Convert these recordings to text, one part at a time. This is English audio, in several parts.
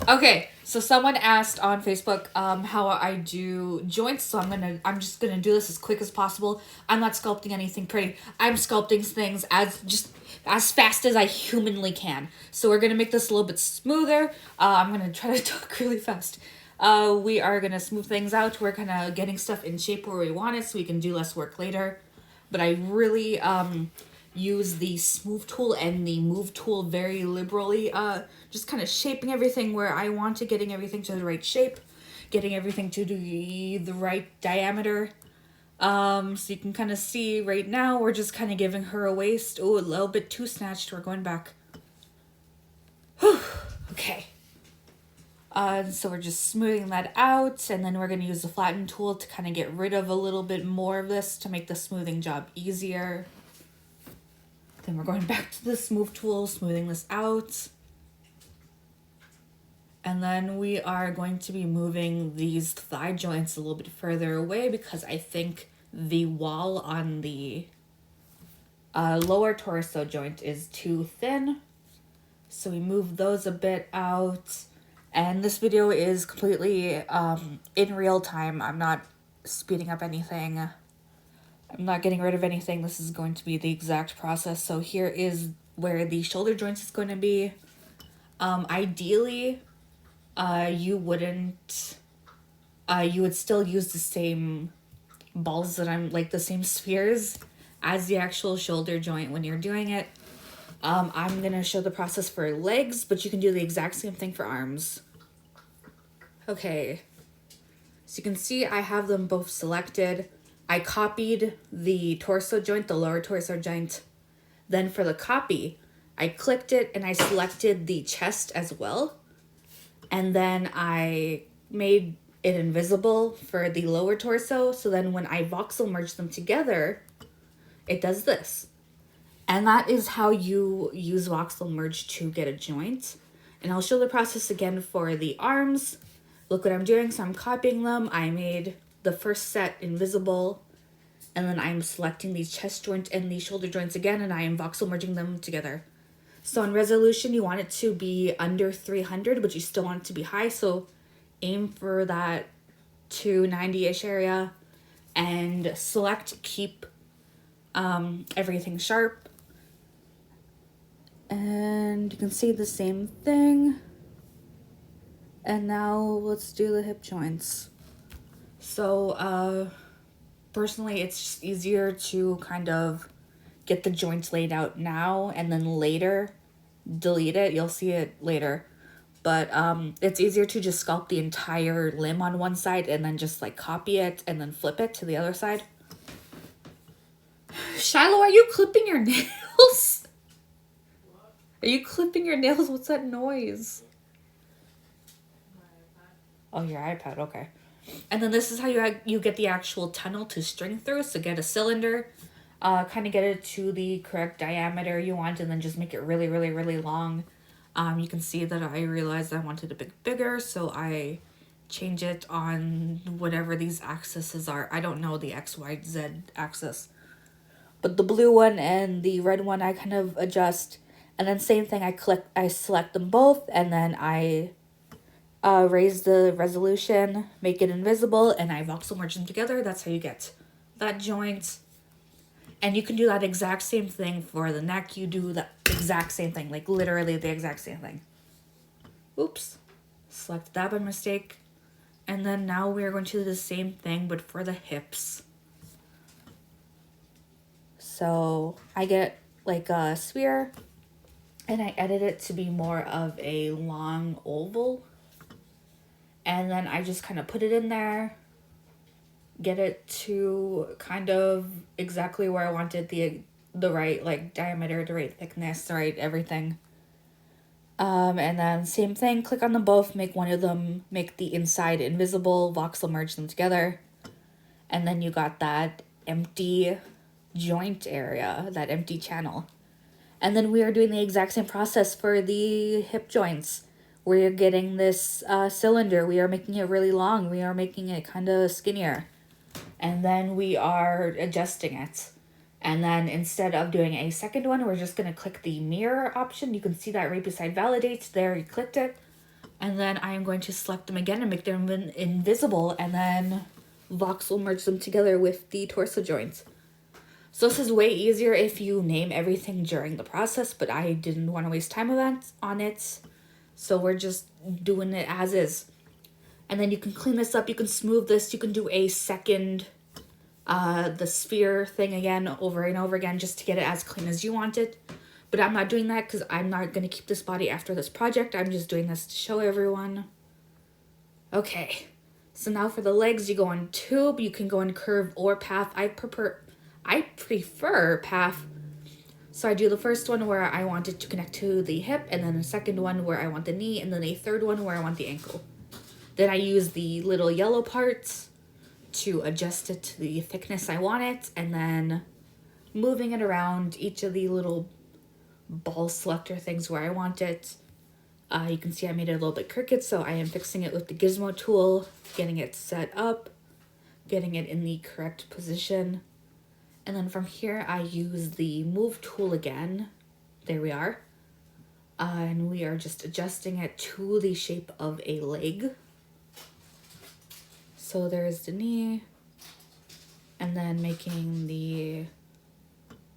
Okay, so someone asked on Facebook how I do joints, so I'm just gonna do this as quick as possible. I'm not sculpting anything pretty. I'm sculpting things as fast as I humanly can. So we're gonna make this a little bit smoother. I'm gonna try to talk really fast. We are gonna smooth things out. We're kind of getting stuff in shape where we want it, so we can do less work later. But I really use the smooth tool and the move tool very liberally, just kind of shaping everything where I want to, getting everything to the right shape, getting everything to the right diameter. So you can kind of see right now we're just kind of giving her a waist. Oh, a little bit too snatched. We're going back. Whew. Okay. So we're just smoothing that out, and then we're going to use the flatten tool to kind of get rid of a little bit more of this to make the smoothing job easier. Then we're going back to the smooth tool, smoothing this out. And then we are going to be moving these thigh joints a little bit further away because I think the wall on the lower torso joint is too thin. So we move those a bit out. And this video is completely in real time. I'm not speeding up anything. I'm not getting rid of anything. This is going to be the exact process. So here is where the shoulder joints is going to be. Ideally, you wouldn't, you would still use the same balls that I'm, like the same spheres as the actual shoulder joint when you're doing it. I'm going to show the process for legs, but you can do the exact same thing for arms. Okay. So you can see I have them both selected. I copied the torso joint, the lower torso joint. Then for the copy, I clicked it and I selected the chest as well. And then I made it invisible for the lower torso. So then when I voxel merge them together, it does this. And that is how you use voxel merge to get a joint. And I'll show the process again for the arms. Look what I'm doing. So I'm copying them. I made the first set invisible. And then I'm selecting these chest joint and the shoulder joints again. And I am voxel merging them together. So in resolution, you want it to be under 300, but you still want it to be high. So aim for that 290-ish area. And select keep everything sharp. And you can see the same thing. And now let's do the hip joints. So personally, it's just easier to kind of get the joints laid out now and then later delete it. You'll see it later. But it's easier to just sculpt the entire limb on one side and then just like copy it and then flip it to the other side. Shiloh, are you clipping your nails? Are you clipping your nails? What's that noise? Oh, your iPad, okay. And then this is how you get the actual tunnel to string through. So get a cylinder, kind of get it to the correct diameter you want, and then just make it really, really, really long. You can see that I realized I wanted a bit bigger, so I change it on whatever these axes are. I don't know the X, Y, Z axis. But the blue one and the red one I kind of adjust. And then same thing, I select them both, and then I raise the resolution, make it invisible, and I voxel merge them together. That's how you get that joint. And you can do that exact same thing for the neck. You do the exact same thing, like literally the exact same thing. Oops, select that by mistake. And then now we're going to do the same thing, but for the hips. So I get like a sphere, and I edit it to be more of a long oval. And then I just kind of put it in there, get it to kind of exactly where I wanted, the right like diameter, the right thickness, the right everything. And then same thing, click on them both, make one of them, make the inside invisible, voxel merge them together. And then you got that empty joint area, that empty channel. And then we are doing the exact same process for the hip joints. We're getting this cylinder. We are making it really long. We are making it kind of skinnier. And then we are adjusting it. And then instead of doing a second one, we're just going to click the mirror option. You can see that right beside validate. There, you clicked it. And then I am going to select them again and make them invisible, and then voxel merge them together with the torso joints. So this is way easier if you name everything during the process, but I didn't want to waste time on it. So we're just doing it as is. And then you can clean this up, you can smooth this, you can do a second, the sphere thing again, over and over again, just to get it as clean as you want it. But I'm not doing that because I'm not going to keep this body after this project. I'm just doing this to show everyone. Okay, so now for the legs, you go on tube, you can go in curve or path. I prefer path. So I do the first one where I want it to connect to the hip, and then the second one where I want the knee, and then a third one where I want the ankle. Then I use the little yellow parts to adjust it to the thickness I want it, and then moving it around each of the little ball selector things where I want it. You can see I made it a little bit crooked, so I am fixing it with the gizmo tool, getting it set up, getting it in the correct position. And then from here, I use the move tool again. There we are. And we are just adjusting it to the shape of a leg. So there's the knee, and then making the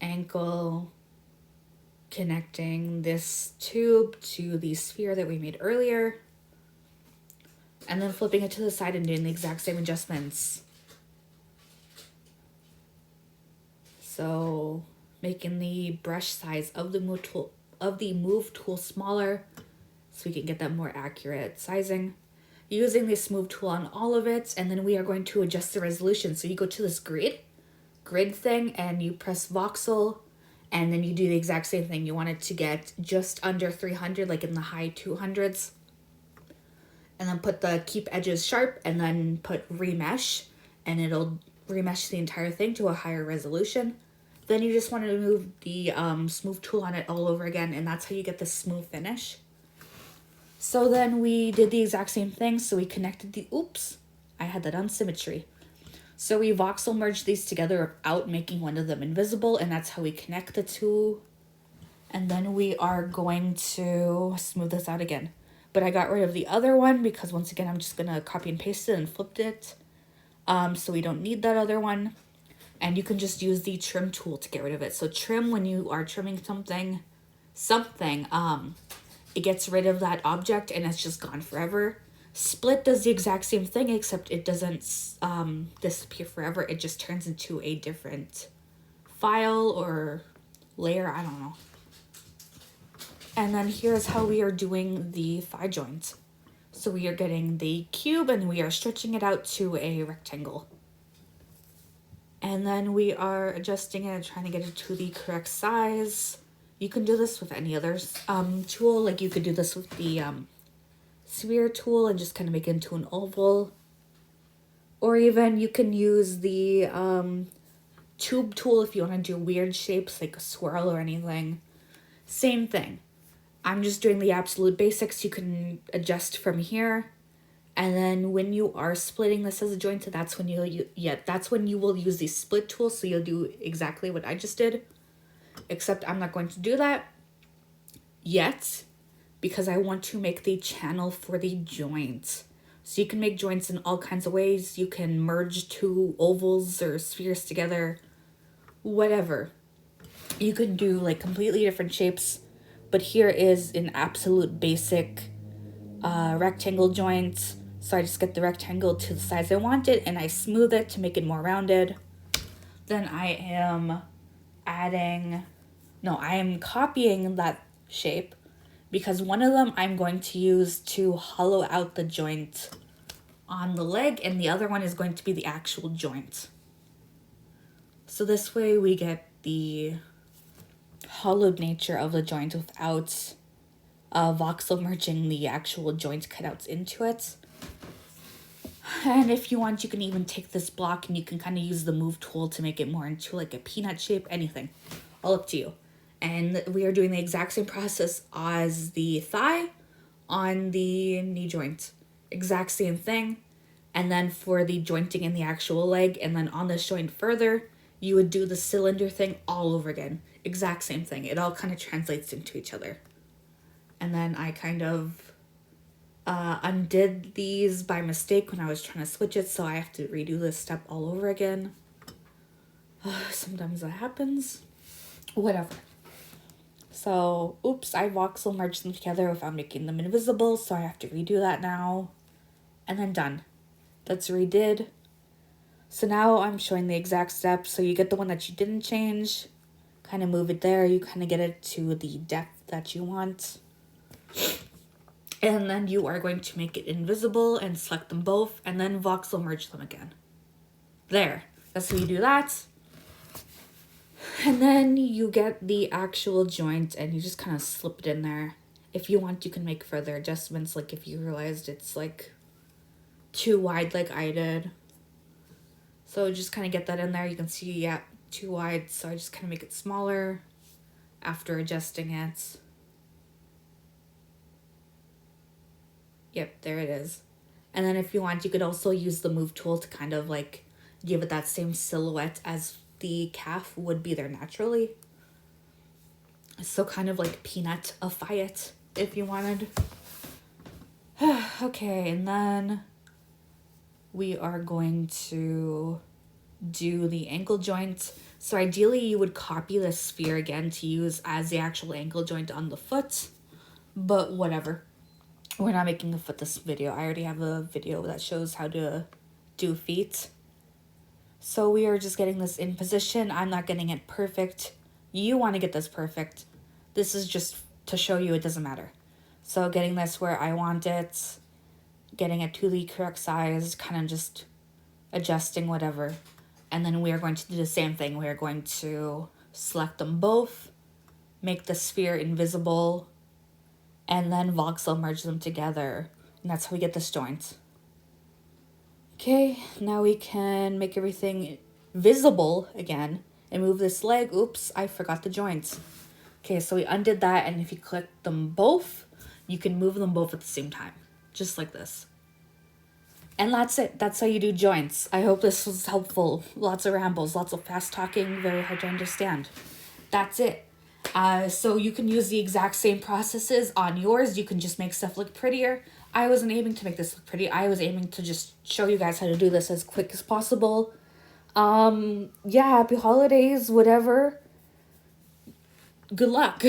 ankle, connecting this tube to the sphere that we made earlier, and then flipping it to the side and doing the exact same adjustments. So making the brush size of the move tool smaller so we can get that more accurate sizing. Using this move tool on all of it, and then we are going to adjust the resolution. So you go to this grid thing and you press voxel, and then you do the exact same thing. You want it to get just under 300, like in the high 200s. And then put the keep edges sharp, and then put remesh, and it'll remesh the entire thing to a higher resolution. Then you just want to move the smooth tool on it all over again, and that's how you get the smooth finish. So then we did the exact same thing. So we connected the, oops, I had that on symmetry. So we voxel merged these together without making one of them invisible, and that's how we connect the two. And then we are going to smooth this out again. But I got rid of the other one because once again, I'm just gonna copy and paste it and flipped it. So we don't need that other one. And you can just use the trim tool to get rid of it. So trim, when you are trimming something, it gets rid of that object and it's just gone forever. Split does the exact same thing, except it doesn't disappear forever. It just turns into a different file or layer, I don't know. And then here's how we are doing the thigh joint. So we are getting the cube and we are stretching it out to a rectangle. And then we are adjusting it and trying to get it to the correct size. You can do this with any other tool. Like you could do this with the sphere tool and just kind of make it into an oval. Or even you can use the tube tool if you want to do weird shapes like a swirl or anything. Same thing. I'm just doing the absolute basics. You can adjust from here. And then when you are splitting this as a joint, that's when you will use the split tool. So you'll do exactly what I just did. Except I'm not going to do that yet because I want to make the channel for the joint. So you can make joints in all kinds of ways. You can merge two ovals or spheres together, whatever. You can do like completely different shapes, but here is an absolute basic rectangle joint. So I just get the rectangle to the size I want it and I smooth it to make it more rounded. Then I am copying that shape because one of them I'm going to use to hollow out the joint on the leg and the other one is going to be the actual joint. So this way we get the hollowed nature of the joint without voxel merging the actual joint cutouts into it. And if you want, you can even take this block and you can kind of use the move tool to make it more into like a peanut shape, anything. All up to you. And we are doing the exact same process as the thigh on the knee joint. Exact same thing. And then for the jointing in the actual leg, and then on this joint further, you would do the cylinder thing all over again. Exact same thing. It all kind of translates into each other. And then I kind of undid these by mistake when I was trying to switch it, so I have to redo this step all over again. Sometimes that happens. Whatever. So, oops, I voxel merged them together without making them invisible, so I have to redo that now. And then done. That's redid. So now I'm showing the exact steps. So you get the one that you didn't change, kind of move it there, you kind of get it to the depth that you want. And then you are going to make it invisible and select them both, and then voxel merge them again. There. That's how you do that. And then you get the actual joint and you just kind of slip it in there. If you want, you can make further adjustments, like if you realized it's like too wide like I did. So just kind of get that in there. You can see, yeah, too wide. So I just kind of make it smaller after adjusting it. Yep, there it is. And then if you want, you could also use the move tool to kind of like give it that same silhouette as the calf would be there naturally. So kind of like peanut-ify it if you wanted. Okay, and then we are going to do the ankle joint. So ideally you would copy the sphere again to use as the actual ankle joint on the foot, but whatever. We're not making a foot this video. I already have a video that shows how to do feet. So we are just getting this in position. I'm not getting it perfect. You want to get this perfect. This is just to show you it doesn't matter. So getting this where I want it, getting it to the correct size, kind of just adjusting whatever. And then we are going to do the same thing. We are going to select them both, make the sphere invisible, and then voxel merge them together. And that's how we get this joint. Okay, now we can make everything visible again and move this leg. Oops, I forgot the joints. Okay, so we undid that, and if you click them both, you can move them both at the same time, just like this. And that's it. That's how you do joints. I hope this was helpful. Lots of rambles, lots of fast talking, very hard to understand. That's it. So you can use the exact same processes on yours. You can just make stuff look prettier. I wasn't aiming to make this look pretty. I was aiming to just show you guys how to do this as quick as possible. Yeah, happy holidays, whatever. Good luck.